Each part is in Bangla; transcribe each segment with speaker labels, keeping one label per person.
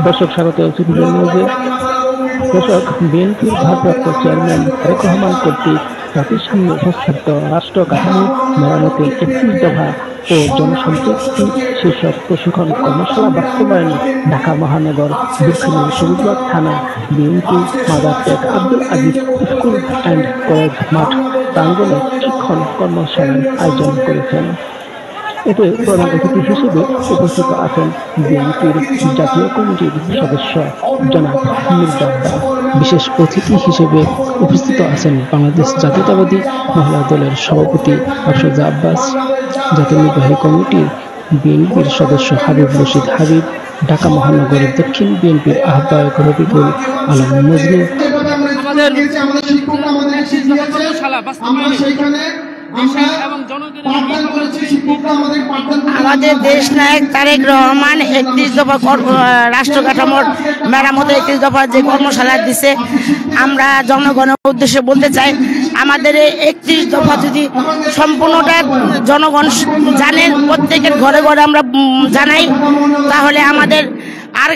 Speaker 1: দর্শক স্বাগত সিটিজেন নিউজে। দর্শক, বিএনপির ভারপ্রাপ্ত চেয়ারম্যান তারেক রহমান কর্তৃক জাতির সামনে উপস্থাপিত রাষ্ট্র কাঠামো মেরামতের 31 দফা ও জনসম্পৃক্তি শীর্ষক প্রশিক্ষণ কর্মশালা বাস্তবায়নে ঢাকা মহানগর দক্ষিণের সবুজবাগ থানা BNP Madartek Abdul Aziz school and college মাঠ প্রাঙ্গণে প্রশিক্ষণ কর্মশালার আয়োজন করেছেন। এতে প্রধান অতিথি হিসেবে উপস্থিত আছেন বিএনপির জাতীয় কমিটির সদস্য জনাব মির্জা আব্বাস। বিশেষ অতিথি হিসেবে উপস্থিত আছেন বাংলাদেশ জাতীয়তাবাদী মহিলা দলের সভাপতি আফরোজা আব্বাস, জাতীয় নির্বাহী কমিটির বিএনপির সদস্য হাবিব রশিদ হাবিব, ঢাকা মহানগরের দক্ষিণ বিএনপির আহ্বায়ক রফিকুল আলম মজনু।
Speaker 2: আমাদের দেশ নায়ক তারেক রহমান 31 দফা রাষ্ট্র কাঠামোর মেরামতে 31 দফা যে কর্মশালা দিছে, আমরা জনগণের উদ্দেশ্যে বলতে চাই, আমাদের এই 31 দফা যদি সম্পূর্ণটা জনগণ জানেন, প্রত্যেকের ঘরে ঘরে আমরা জানাই, তাহলে আমাদের আর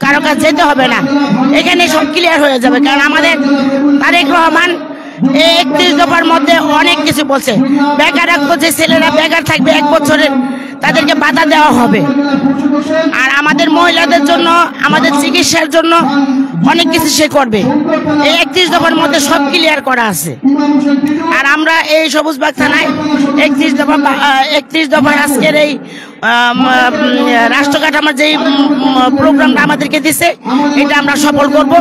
Speaker 2: কারো কাছে যেতে হবে না, এখানে সব ক্লিয়ার হয়ে যাবে। কারণ আমাদের তারেক রহমান 31 দফার মধ্যে অনেক কিছু বলছে। বেকার যে ছেলেরা বেকার থাকবে 1 বছরের, তাদেরকে বাধা দেওয়া হবে। আর আমাদের মহিলাদের জন্য, আমাদের চিকিৎসার জন্য অনেক কিছু সে করবে। এই 31 দফার মধ্যে সব ক্লিয়ার করা আছে। আর আমরা এই সবুজবাগ থানায় 31 দফার আজকের এই রাষ্ট্র কাঠামোর যে প্রোগ্রামটা আমাদেরকে দিছে, এটা আমরা সফল করব।